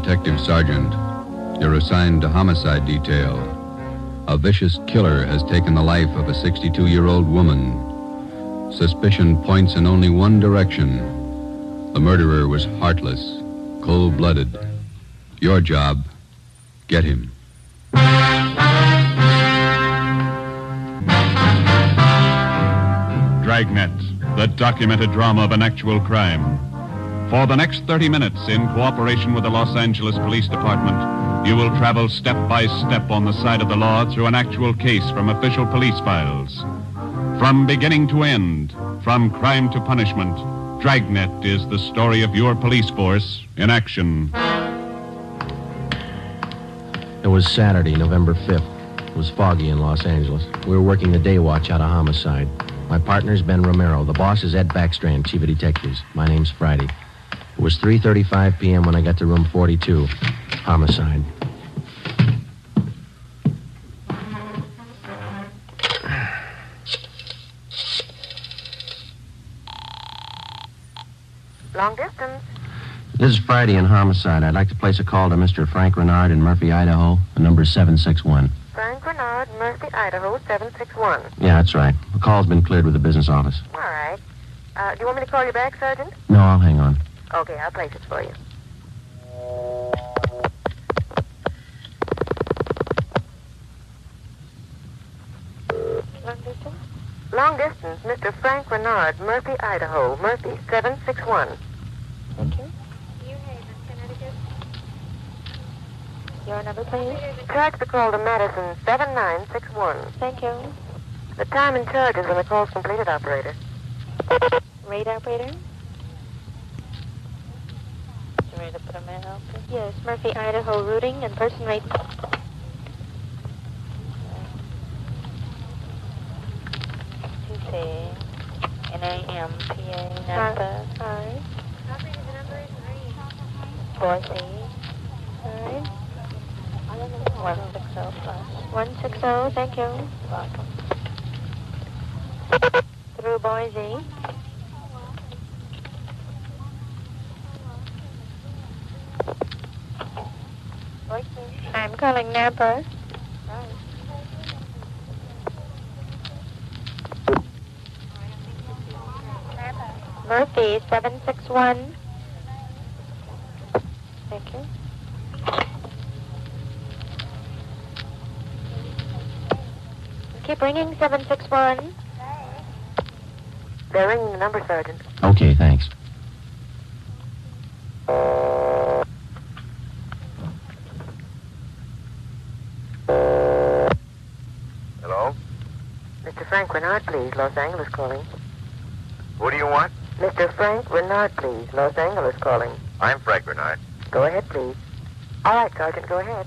detective sergeant. You're assigned to homicide detail. A vicious killer has taken the life of a 62-year-old woman. Suspicion points in only one direction. The murderer was heartless, cold-blooded. Your job, get him. Dragnet, the documented drama of an actual crime. For the next 30 minutes, in cooperation with the Los Angeles Police Department, you will travel step by step on the side of the law through an actual case from official police files. From beginning to end, from crime to punishment, Dragnet is the story of your police force in action. It was Saturday, November 5th. It was foggy in Los Angeles. We were working the day watch out of homicide. My partner's Ben Romero. The boss is Ed Backstrand, chief of detectives. My name's Friday. It was 3:35 p.m. when I got to room 42. Homicide. Long distance. This is Friday in homicide. I'd like to place a call to Mr. Frank Renard in Murphy, Idaho. The number's 761. Frank Renard, Murphy, Idaho, 761. Yeah, that's right. The call's been cleared with the business office. All right. Do you want me to call you back, Sergeant? No, I'll hang on. Okay, I'll place it for you. Long distance? Long distance, Mr. Frank Renard, Murphy, Idaho. Murphy, 761. Thank you. New Haven, Connecticut. Your number, please? Track the call to Madison, 7961. Thank you. The time and charges when the call's completed, operator. Read, operator. You ready to put a man out? Yes, Murphy, Idaho, routing and person rate. Tuesday, NAMPA, Napa. Hi. Operator, the number is 3. Boise. Hi. 160 plus. 160, thank you. Welcome. Through Boise. I'm calling Napa. Murphy, 761. Thank you. Keep ringing, 761. They're ringing the number, Sergeant. Okay, thanks. Hello? Mr. Frank Renard, please. Los Angeles calling. Who do you want? Mr. Frank Renard, please. Los Angeles calling. I'm Frank Renard. Go ahead, please. All right, Sergeant, go ahead.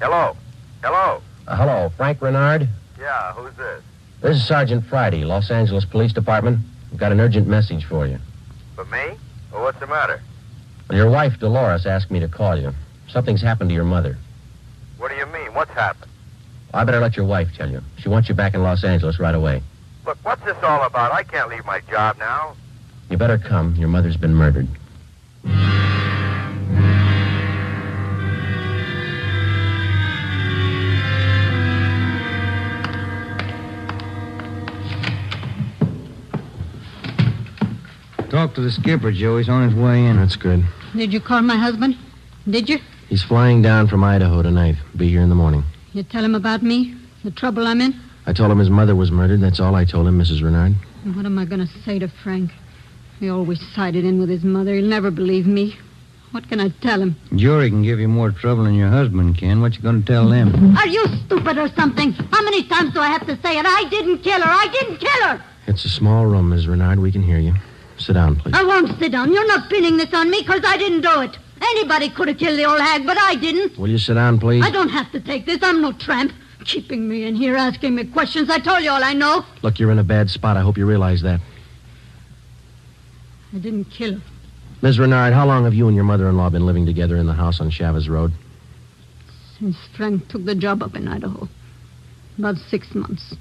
Hello? Hello? Hello, Frank Renard? Yeah, who's this? This is Sergeant Friday, Los Angeles Police Department. We've got an urgent message for you. For me? Well, what's the matter? Your wife, Dolores, asked me to call you. Something's happened to your mother. What do you mean? What's happened? I better let your wife tell you. She wants you back in Los Angeles right away. Look, what's this all about? I can't leave my job now. You better come. Your mother's been murdered. Talk to the skipper, Joe. He's on his way in. That's good. Did you call my husband? Did you? He's flying down from Idaho tonight. Be here in the morning. You tell him about me? The trouble I'm in? I told him his mother was murdered. That's all I told him, Mrs. Renard. What am I going to say to Frank? He always sided in with his mother. He'll never believe me. What can I tell him? Jory can give you more trouble than your husband can. What you going to tell them? Are you stupid or something? How many times do I have to say it? I didn't kill her. I didn't kill her. It's a small room, Miss Renard. We can hear you. Sit down, please. I won't sit down. You're not pinning this on me because I didn't do it. Anybody could have killed the old hag, but I didn't. Will you sit down, please? I don't have to take this. I'm no tramp. Keeping me in here, asking me questions. I told you all I know. Look, you're in a bad spot. I hope you realize that. I didn't kill her. Ms. Renard, how long have you and your mother-in-law been living together in the house on Chavez Road? Since Frank took the job up in Idaho. About 6 months.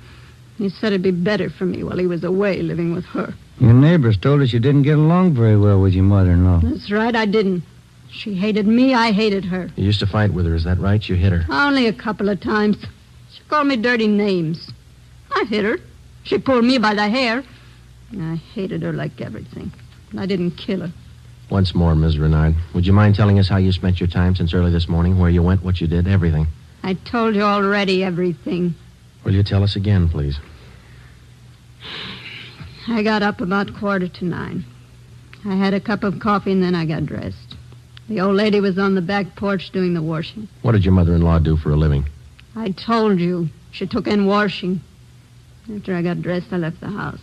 He said it'd be better for me while he was away living with her. Your neighbors told us you didn't get along very well with your mother-in-law. That's right, I didn't. She hated me, I hated her. You used to fight with her, is that right? You hit her. Only a couple of times. She called me dirty names. I hit her. She pulled me by the hair. I hated her like everything. I didn't kill her. Once more, Ms. Renard, would you mind telling us how you spent your time since early this morning, where you went, what you did, everything? I told you already everything. Will you tell us again, please? I got up about 8:45. I had a cup of coffee and then I got dressed. The old lady was on the back porch doing the washing. What did your mother-in-law do for a living? I told you. She took in washing. After I got dressed, I left the house.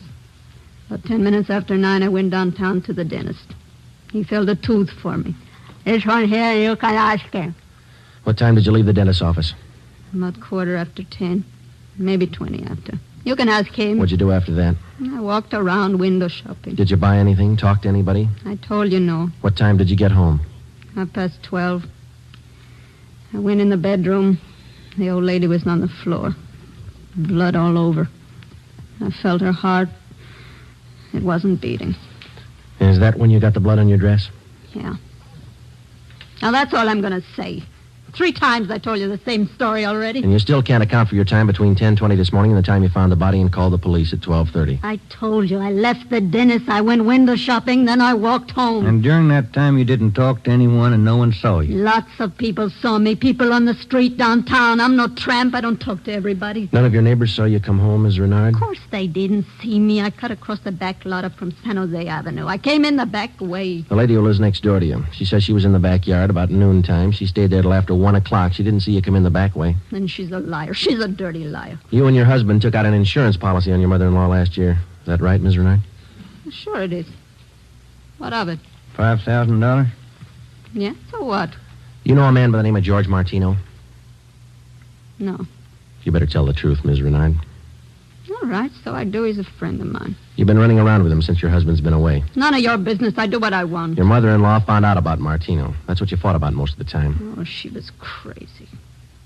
About 10 minutes after 9, I went downtown to the dentist. He filled a tooth for me. This one here, you can ask him. What time did you leave the dentist's office? About 10:15, maybe 20 after. You can ask him. What'd you do after that? I walked around window shopping. Did you buy anything, talk to anybody? I told you no. What time did you get home? 12:30. I went in the bedroom. The old lady was on the floor. Blood all over. I felt her heart. It wasn't beating. Is that when you got the blood on your dress? Yeah. Now, that's all I'm going to say. 3 times I told you the same story already. And you still can't account for your time between 10:20 this morning and the time you found the body and called the police at 12:30. I told you. I left the dentist. I went window shopping. Then I walked home. And during that time, you didn't talk to anyone and no one saw you? Lots of people saw me. People on the street downtown. I'm no tramp. I don't talk to everybody. None of your neighbors saw you come home, Ms. Renard? Of course they didn't see me. I cut across the back lot up from San Jose Avenue. I came in the back way. The lady who lives next door to you. She says she was in the backyard about noontime. She stayed there till after 1 o'clock. She didn't see you come in the back way. Then she's a liar. She's a dirty liar. You and your husband took out an insurance policy on your mother-in-law last year. Is that right, Ms. Renard? Sure it is. What of it? $5,000? Yeah, so what? You know a man by the name of George Martino? No. You better tell the truth, Ms. Renard. All right, so I do. He's a friend of mine. You've been running around with him since your husband's been away. None of your business. I do what I want. Your mother-in-law found out about Martino. That's what you fought about most of the time. Oh, she was crazy.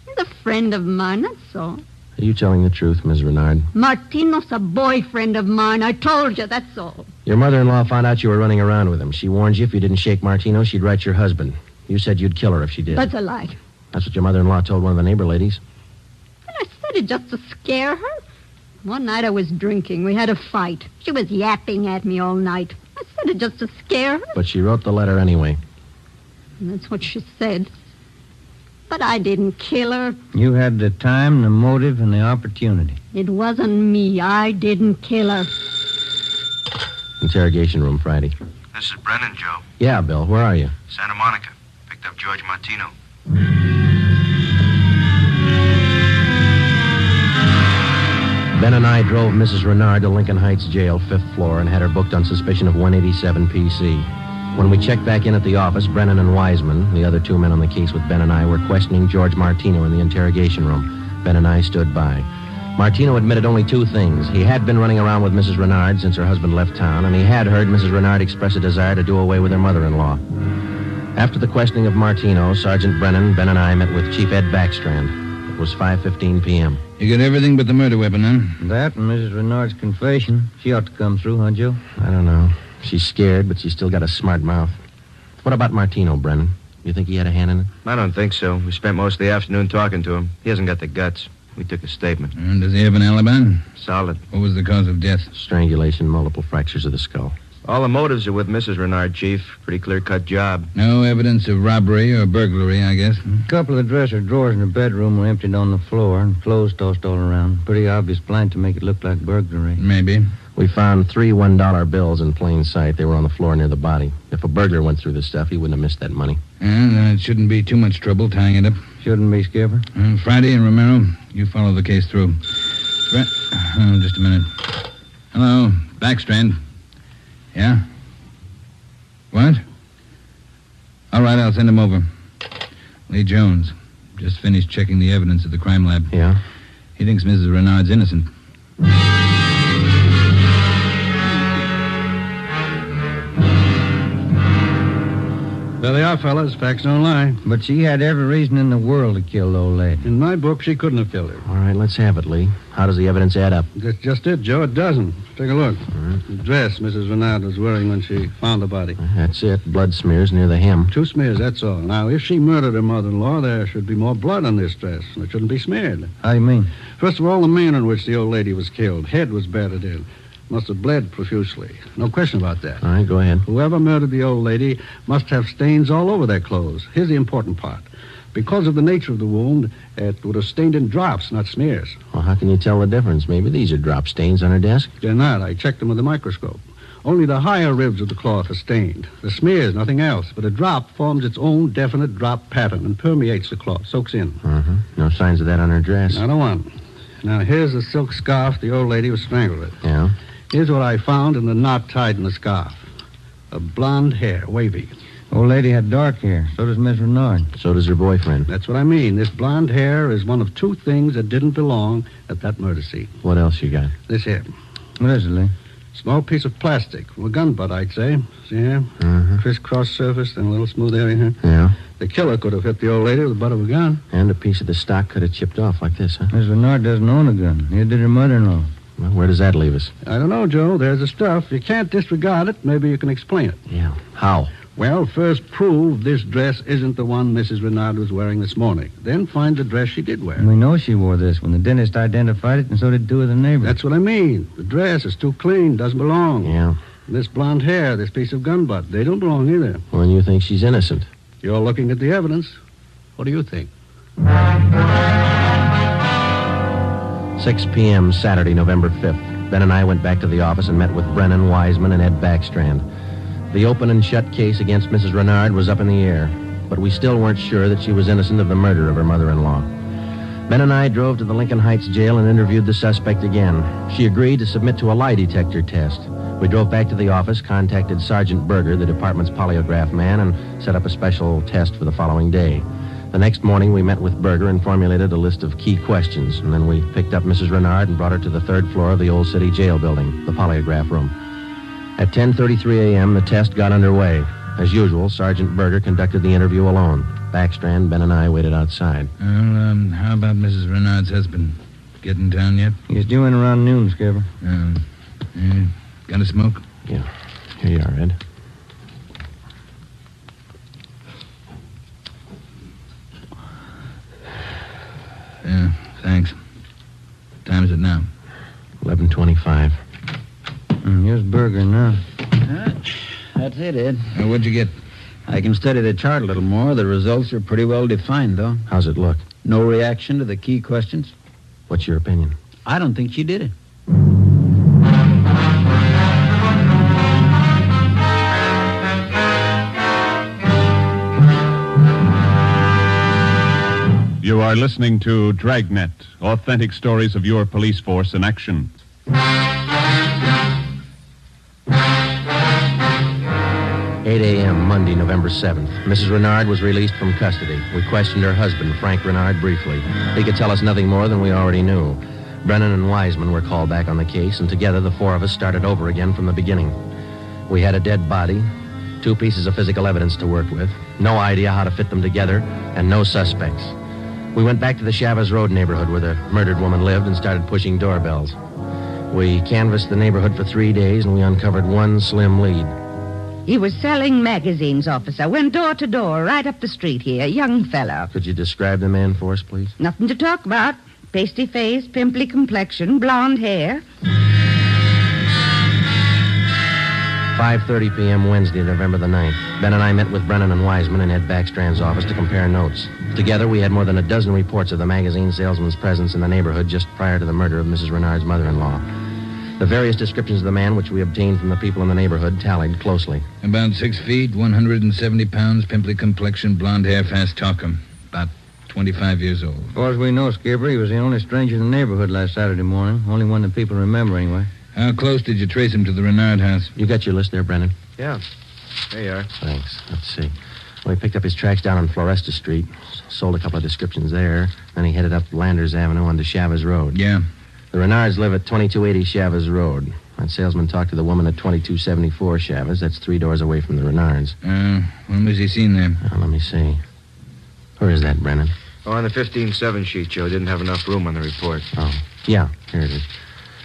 He's a friend of mine, that's all. Are you telling the truth, Ms. Renard? Martino's a boyfriend of mine. I told you, that's all. Your mother-in-law found out you were running around with him. She warned you if you didn't shake Martino, she'd write your husband. You said you'd kill her if she did. That's a lie. That's what your mother-in-law told one of the neighbor ladies. And I said it just to scare her. One night I was drinking. We had a fight. She was yapping at me all night. I said it just to scare her. But she wrote the letter anyway. And that's what she said. But I didn't kill her. You had the time, the motive, and the opportunity. It wasn't me. I didn't kill her. Interrogation room, Friday. This is Brennan, Joe. Yeah, Bill. Where are you? Santa Monica. Picked up George Martino. Ben and I drove Mrs. Renard to Lincoln Heights Jail, 5th floor, and had her booked on suspicion of 187 PC. When we checked back in at the office, Brennan and Wiseman, the other 2 men on the case with Ben and I, were questioning George Martino in the interrogation room. Ben and I stood by. Martino admitted only 2 things. He had been running around with Mrs. Renard since her husband left town, and he had heard Mrs. Renard express a desire to do away with her mother-in-law. After the questioning of Martino, Sergeant Brennan, Ben and I met with Chief Ed Backstrand. It was 5:15 p.m. You got everything but the murder weapon, huh? That and Mrs. Renard's confession. She ought to come through, huh, Joe? I don't know. She's scared, but she's still got a smart mouth. What about Martino, Brennan? You think he had a hand in it? I don't think so. We spent most of the afternoon talking to him. He hasn't got the guts. We took a statement. And does he have an alibi? Solid. What was the cause of death? Strangulation, multiple fractures of the skull. All the motives are with Mrs. Renard, Chief. Pretty clear-cut job. No evidence of robbery or burglary, I guess. A couple of the dresser drawers in the bedroom were emptied on the floor and clothes tossed all around. Pretty obvious plan to make it look like burglary. Maybe. We found 3 $1 bills in plain sight. They were on the floor near the body. If a burglar went through this stuff, he wouldn't have missed that money. And it shouldn't be too much trouble tying it up. Shouldn't be, Skipper. Friday and Romero, you follow the case through. Just a minute. Hello, Backstrand. Yeah? What? All right, I'll send him over. Lee Jones. Just finished checking the evidence at the crime lab. Yeah? He thinks Mrs. Renard's innocent. There they are, fellas. Facts don't lie. But she had every reason in the world to kill the old lady. In my book, she couldn't have killed her. All right, let's have it, Lee. How does the evidence add up? That's just it, Joe. It doesn't. Take a look. right. The dress Mrs. Renard was wearing when she found the body. That's it. Blood smears near the hem. 2 smears, that's all. Now, if she murdered her mother-in-law, there should be more blood on this dress. It shouldn't be smeared. How do you mean? First of all, the manner in which the old lady was killed. Head was battered in. Must have bled profusely. No question about that. All right, go ahead. Whoever murdered the old lady must have stains all over their clothes. Here's the important part. Because of the nature of the wound, it would have stained in drops, not smears. Well, how can you tell the difference? Maybe these are drop stains on her desk. They're not. I checked them with a microscope. Only the higher ribs of the cloth are stained. The smears, nothing else. But a drop forms its own definite drop pattern and permeates the cloth, soaks in. No signs of that on her dress. Not a one. Now, here's the silk scarf the old lady was strangled with. Yeah? Here's what I found in the knot tied in the scarf. A blonde hair, wavy. Old lady had dark hair. So does Miss Renard. So does her boyfriend. That's what I mean. This blonde hair is one of 2 things that didn't belong at that murder scene. What else you got? This here. What is it, Lee? Small piece of plastic from a gun butt, I'd say. See here? Crisscross surface and a little smooth area here. Yeah? The killer could have hit the old lady with the butt of a gun. And a piece of the stock could have chipped off like this, huh? Miss Renard doesn't own a gun. Neither did her mother-in-law. Well, where does that leave us? I don't know, Joe. There's the stuff. You can't disregard it. Maybe you can explain it. Yeah. How? Well, first prove this dress isn't the one Mrs. Renard was wearing this morning. Then find the dress she did wear. We know she wore this when the dentist identified it, and so did 2 of the neighbors. That's what I mean. The dress is too clean, doesn't belong. Yeah. This blonde hair, this piece of gun butt, they don't belong either. Well, then you think she's innocent. You're looking at the evidence. What do you think? 6 p.m. Saturday, November 5th. Ben and I went back to the office and met with Brennan, Wiseman, and Ed Backstrand. The open and shut case against Mrs. Renard was up in the air, but we still weren't sure that she was innocent of the murder of her mother-in-law. Ben and I drove to the Lincoln Heights jail and interviewed the suspect again. She agreed to submit to a lie detector test. We drove back to the office, contacted Sergeant Berger, the department's polygraph man, and set up a special test for the following day. The next morning, we met with Berger and formulated a list of key questions, and then we picked up Mrs. Renard and brought her to the 3rd floor of the Old City Jail building, the polygraph room. At 10:33 a.m., the test got underway. As usual, Sergeant Berger conducted the interview alone. Backstrand, Ben, and I waited outside. Well, how about Mrs. Renard's husband? Get in town yet? He's due in around noon, Skipper. Got a smoke? Yeah. Here you are, Ed. Yeah, thanks. Time is it now? 11:25. Here's Berger now. That's it, Ed. What'd you get? I can study the chart a little more. The results are pretty well defined, though. How's it look? No reaction to the key questions. What's your opinion? I don't think she did it. You are listening to Dragnet, authentic stories of your police force in action. 8 a.m., Monday, November 7th. Mrs. Renard was released from custody. We questioned her husband, Frank Renard, briefly. He could tell us nothing more than we already knew. Brennan and Wiseman were called back on the case, and together the 4 of us started over again from the beginning. We had a dead body, 2 pieces of physical evidence to work with, no idea how to fit them together, and no suspects. We went back to the Chavez Road neighborhood where the murdered woman lived and started pushing doorbells. We canvassed the neighborhood for 3 days, and we uncovered one slim lead. He was selling magazines, officer. Went door to door, right up the street here. Young fellow. Could you describe the man for us, please? Nothing to talk about. Pasty face, pimply complexion, blonde hair. 5:30 p.m. Wednesday, November the 9th. Ben and I met with Brennan and Wiseman in Ed Backstrand's office to compare notes. Together, we had more than a dozen reports of the magazine salesman's presence in the neighborhood just prior to the murder of Mrs. Renard's mother-in-law. The various descriptions of the man which we obtained from the people in the neighborhood tallied closely. About 6 feet, 170 pounds, pimply complexion, blonde hair, fast talker. About 25 years old. As far as we know, Skipper, he was the only stranger in the neighborhood last Saturday morning. Only one that people remember, anyway. How close did you trace him to the Renard house? You got your list there, Brennan? Yeah. There you are. Thanks. Let's see. Well, he picked up his tracks down on Floresta Street, sold a couple of descriptions there, then he headed up Landers Avenue onto Chavez Road. Yeah. The Renards live at 2280 Chavez Road. That salesman talked to the woman at 2274 Chavez. That's 3 doors away from the Renards. When was he seen there? Let me see. Where is that, Brennan? Oh, on the 15-7 sheet, Joe. Didn't have enough room on the report. Oh, yeah, here it is.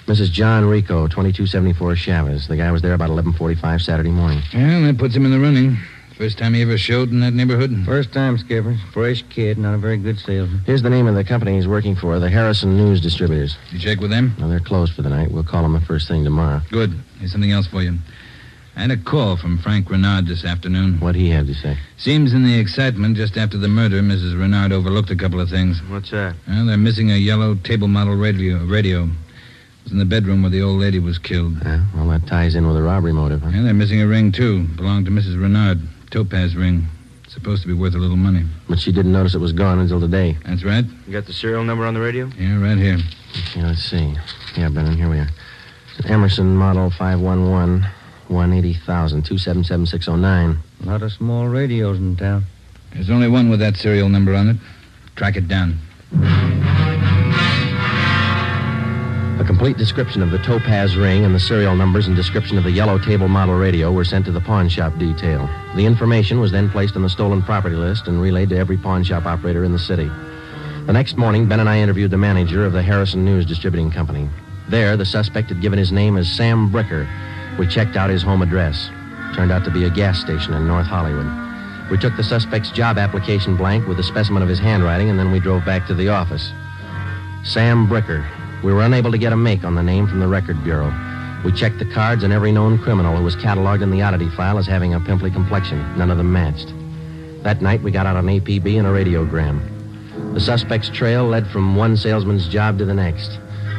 Mrs. John Rico, 2274 Chavez. The guy was there about 11:45 Saturday morning. Well, that puts him in the running. First time he ever showed in that neighborhood? First time, Skipper. Fresh kid, not a very good salesman. Here's the name of the company he's working for, the Harrison News Distributors. You check with them? No, they're closed for the night. We'll call them the first thing tomorrow. Good. Here's something else for you. I had a call from Frank Renard this afternoon. What'd he have to say? Seems in the excitement just after the murder, Mrs. Renard overlooked a couple of things. What's that? Well, they're missing a yellow table model radio. It was in the bedroom where the old lady was killed. Well, that ties in with a robbery motive, huh? Yeah, they're missing a ring, too. Belonged to Mrs. Renard. Topaz ring. Supposed to be worth a little money. But she didn't notice it was gone until today. That's right. You got the serial number on the radio? Yeah, right here. Okay, let's see. Yeah, Brennan, here we are. It's an Emerson model 511, 180,000, 277609. A lot of small radios in town. There's only one with that serial number on it. Track it down. A complete description of the Topaz ring and the serial numbers and description of the yellow table model radio were sent to the pawn shop detail. The information was then placed on the stolen property list and relayed to every pawn shop operator in the city. The next morning, Ben and I interviewed the manager of the Harrison News Distributing Company. There, the suspect had given his name as Sam Bricker. We checked out his home address. Turned out to be a gas station in North Hollywood. We took the suspect's job application blank with a specimen of his handwriting, and then we drove back to the office. Sam Bricker. We were unable to get a make on the name from the Record Bureau. We checked the cards on every known criminal who was cataloged in the oddity file as having a pimply complexion. None of them matched. That night, we got out an APB and a radiogram. The suspect's trail led from one salesman's job to the next.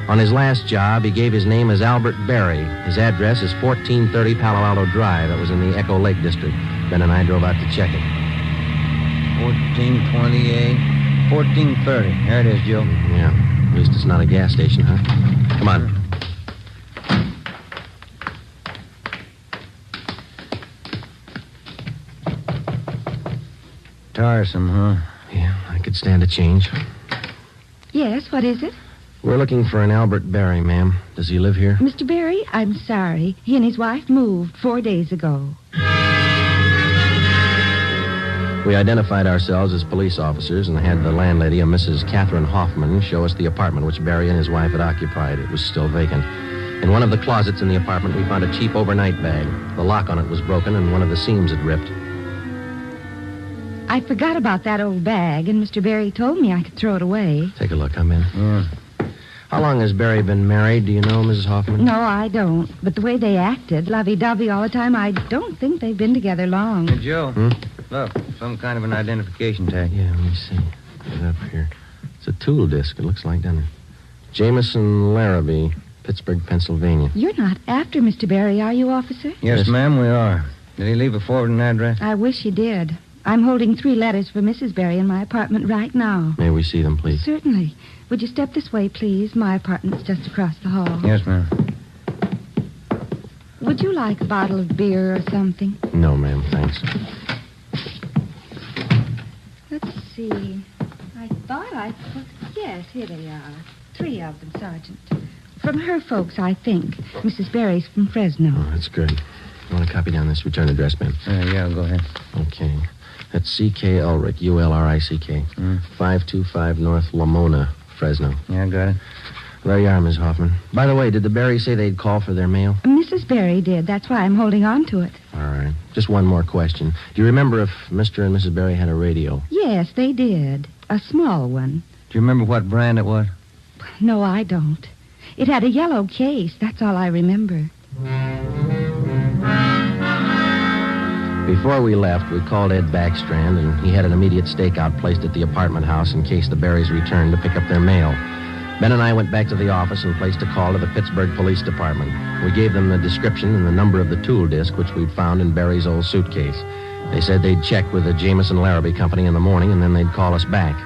On his last job, he gave his name as Albert Berry. His address is 1430 Palo Alto Drive. That was in the Echo Lake District. Ben and I drove out to check it. 1428, 1430. There it is, Joe. Yeah. At least it's not a gas station, huh? Come on. Tiresome, huh? Yeah, I could stand a change. Yes, what is it? We're looking for an Albert Berry, ma'am. Does he live here? Mr. Berry, I'm sorry. He and his wife moved 4 days ago. We identified ourselves as police officers and had the landlady, a Mrs. Catherine Hoffman, show us the apartment which Berry and his wife had occupied. It was still vacant. In one of the closets in the apartment, we found a cheap overnight bag. The lock on it was broken and one of the seams had ripped. I forgot about that old bag, and Mr. Berry told me I could throw it away. Take a look. Come in. Yeah. How long has Berry been married? Do you know, Mrs. Hoffman? No, I don't. But the way they acted, lovey-dovey all the time, I don't think they've been together long. Hey, Joe. Look, some kind of an identification tag. Yeah, let me see. Get it up here. It's a tool disc, it looks like, doesn't it? Jameson Larrabee, Pittsburgh, Pennsylvania. You're not after Mr. Berry, are you, officer? Yes, ma'am, we are. Did he leave a forwarding address? I wish he did. I'm holding 3 letters for Mrs. Berry in my apartment right now. May we see them, please? Certainly. Would you step this way, please? My apartment's just across the hall. Yes, ma'am. Would you like a bottle of beer or something? No, ma'am, thanks. Let's see. I thought I put... Yes, here they are. 3 of them, Sergeant. From her folks, I think. Mrs. Berry's from Fresno. Oh, that's good. You want to copy down this return address, ma'am? Yeah, go ahead. Okay. That's C.K. Ulrich, U-L-R-I-C-K. 525 North Lamona, Fresno. Yeah, I got it. There you are, Miss Hoffman. By the way, did the Berry say they'd call for their mail? Mrs. Berry did. That's why I'm holding on to it. All right. Just one more question. Do you remember if Mr. and Mrs. Berry had a radio? Yes, they did. A small one. Do you remember what brand it was? No, I don't. It had a yellow case. That's all I remember. Before we left, we called Ed Backstrand, and he had an immediate stakeout placed at the apartment house in case the Berrys returned to pick up their mail. Ben and I went back to the office and placed a call to the Pittsburgh Police Department. We gave them the description and the number of the tool disc which we'd found in Berry's old suitcase. They said they'd check with the Jameson Larrabee Company in the morning, and then they'd call us back.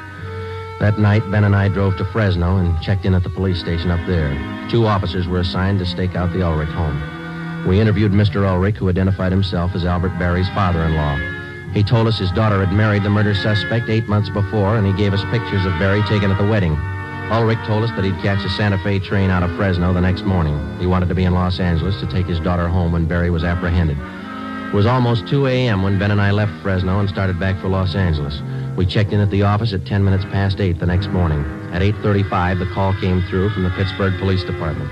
That night, Ben and I drove to Fresno and checked in at the police station up there. 2 officers were assigned to stake out the Ulrich home. We interviewed Mr. Ulrich, who identified himself as Albert Berry's father-in-law. He told us his daughter had married the murder suspect 8 months before, and he gave us pictures of Berry taken at the wedding. Ulrich told us that he'd catch a Santa Fe train out of Fresno the next morning. He wanted to be in Los Angeles to take his daughter home when Barry was apprehended. It was almost 2 a.m. when Ben and I left Fresno and started back for Los Angeles. We checked in at the office at 10 minutes past 8 the next morning. At 8:35, the call came through from the Pittsburgh Police Department.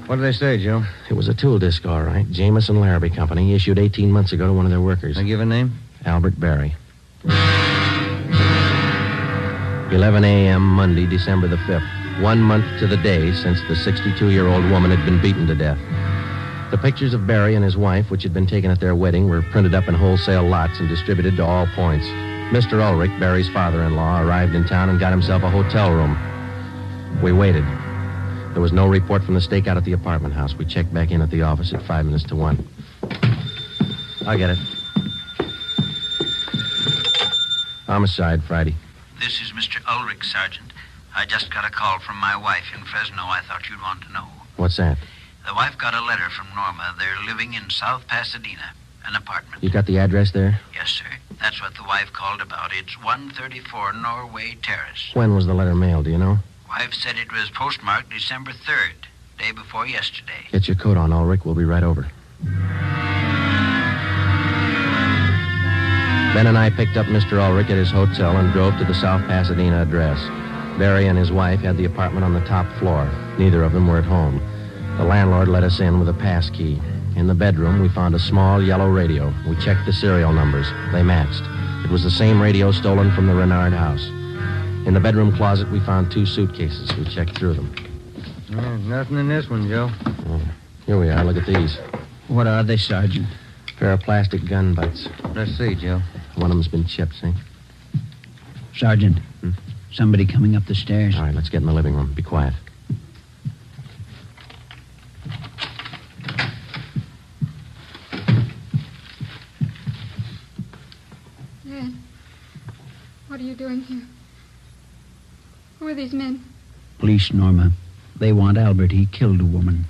What did they say, Joe? It was a tool disc, all right. Jameson Larrabee Company, issued 18 months ago to one of their workers. They give a name? Albert Barry. 11 a.m. Monday, December the 5th. 1 month to the day since the 62-year-old woman had been beaten to death. The pictures of Barry and his wife, which had been taken at their wedding, were printed up in wholesale lots and distributed to all points. Mr. Ulrich, Barry's father-in-law, arrived in town and got himself a hotel room. We waited. There was no report from the stakeout at the apartment house. We checked back in at the office at 5 minutes to 1. I'll get it. Homicide, Friday. This is Mr. Ulrich, Sergeant. I just got a call from my wife in Fresno. I thought you'd want to know. What's that? The wife got a letter from Norma. They're living in South Pasadena, an apartment. You got the address there? Yes, sir. That's what the wife called about. It's 134 Norway Terrace. When was the letter mailed, do you know? Wife said it was postmarked December 3rd, day before yesterday. Get your coat on, Ulrich. We'll be right over. Ben and I picked up Mr. Ulrich at his hotel and drove to the South Pasadena address. Barry and his wife had the apartment on the top floor. Neither of them were at home. The landlord let us in with a pass key. In the bedroom, we found a small yellow radio. We checked the serial numbers. They matched. It was the same radio stolen from the Renard house. In the bedroom closet, we found 2 suitcases. We checked through them. Nothing in this one, Joe. Here we are. Look at these. What are they, Sergeant? Pair of plastic gun butts. Let's see, Joe. One of them's been chipped, see? Sergeant, somebody coming up the stairs. All right, let's get in the living room. Be quiet. Dad, what are you doing here? Who are these men? Police, Norma. They want Albert. He killed a woman.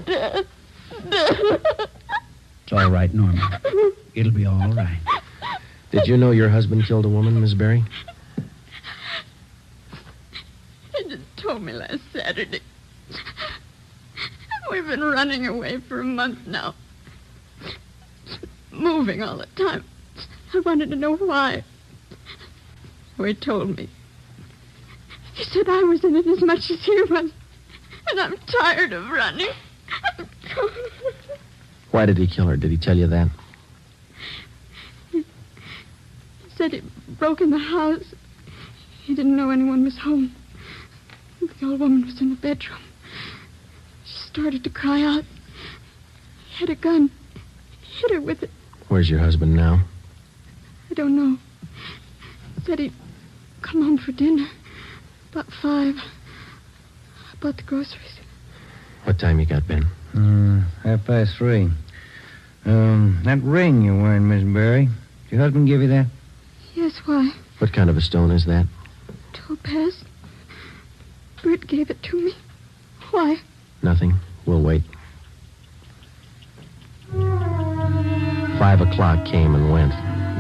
Dad. It's all right, Norma. It'll be all right. Did you know your husband killed a woman, Miss Barry? He just told me last Saturday. We've been running away for a month now. Moving all the time. I wanted to know why. So he told me. He said I was in it as much as he was. And I'm tired of running. Why did he kill her? Did he tell you that? He said he broke in the house. He didn't know anyone was home. The old woman was in the bedroom. She started to cry out. He had a gun. He hit her with it. Where's your husband now? I don't know. He said he'd come home for dinner. About 5. I bought the groceries. What time you got, Ben? 3:30. That ring you're wearing, Miss Barry, did your husband give you that? Yes, why? What kind of a stone is that? Topaz. Bert gave it to me. Why? Nothing. We'll wait. 5 o'clock came and went.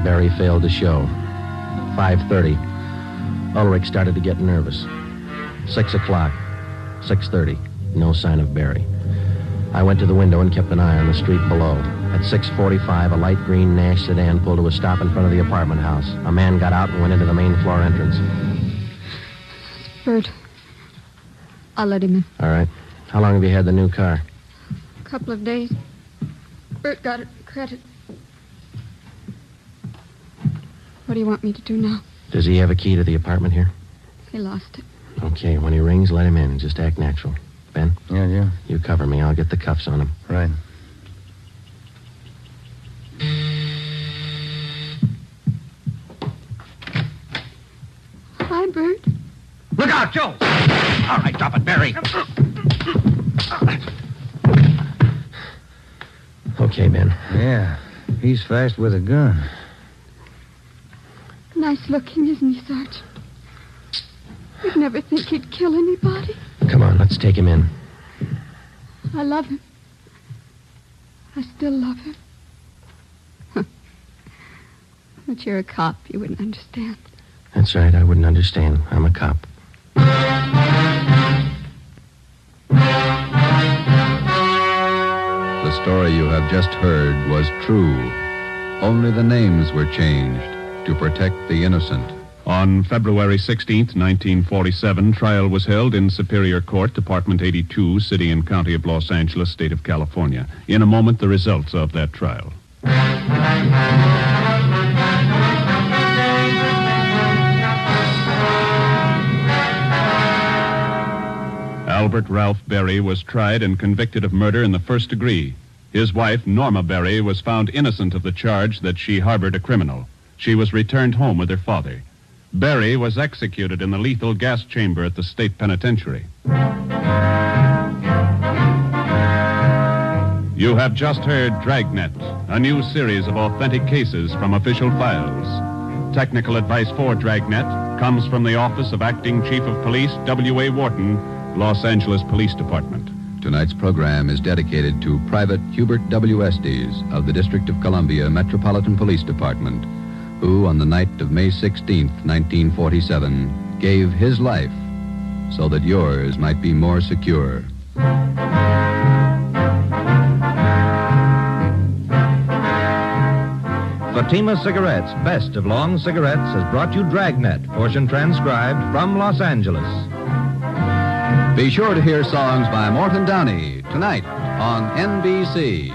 Barry failed to show. 5:30. Ulrich started to get nervous. 6 o'clock. 6:30. No sign of Barry. I went to the window and kept an eye on the street below. At 6:45, a light green Nash sedan pulled to a stop in front of the apartment house. A man got out and went into the main floor entrance. Bert. I'll let him in. All right. How long have you had the new car? A couple of days. Bert got it credit. What do you want me to do now? Does he have a key to the apartment here? He lost it. Okay, when he rings, let him in. Just act natural. Ben? Yeah. You cover me. I'll get the cuffs on him. Right. Hi, Bert. Look out, Joe! All right, drop it, Barry. Okay, Ben. Yeah, he's fast with a gun. Nice looking, isn't he, Sergeant? You'd never think he'd kill anybody. Come on, let's take him in. I love him. I still love him. But you're a cop. You wouldn't understand. That's right. I wouldn't understand. I'm a cop. The story you have just heard was true. Only the names were changed to protect the innocent. On February 16th, 1947, trial was held in Superior Court, Department 82, City and County of Los Angeles, State of California. In a moment, the results of that trial. Albert Ralph Berry was tried and convicted of murder in the first degree. His wife, Norma Berry, was found innocent of the charge that she harbored a criminal. She was returned home with her father. Berry was executed in the lethal gas chamber at the state penitentiary. You have just heard Dragnet, a new series of authentic cases from official files. Technical advice for Dragnet comes from the Office of Acting Chief of Police W.A. Wharton, Los Angeles Police Department. Tonight's program is dedicated to Private Hubert W. Estes of the District of Columbia Metropolitan Police Department, who on the night of May 16th, 1947, gave his life so that yours might be more secure. Fatima Cigarettes, best of long cigarettes, has brought you Dragnet, portion transcribed from Los Angeles. Be sure to hear songs by Morton Downey tonight on NBC.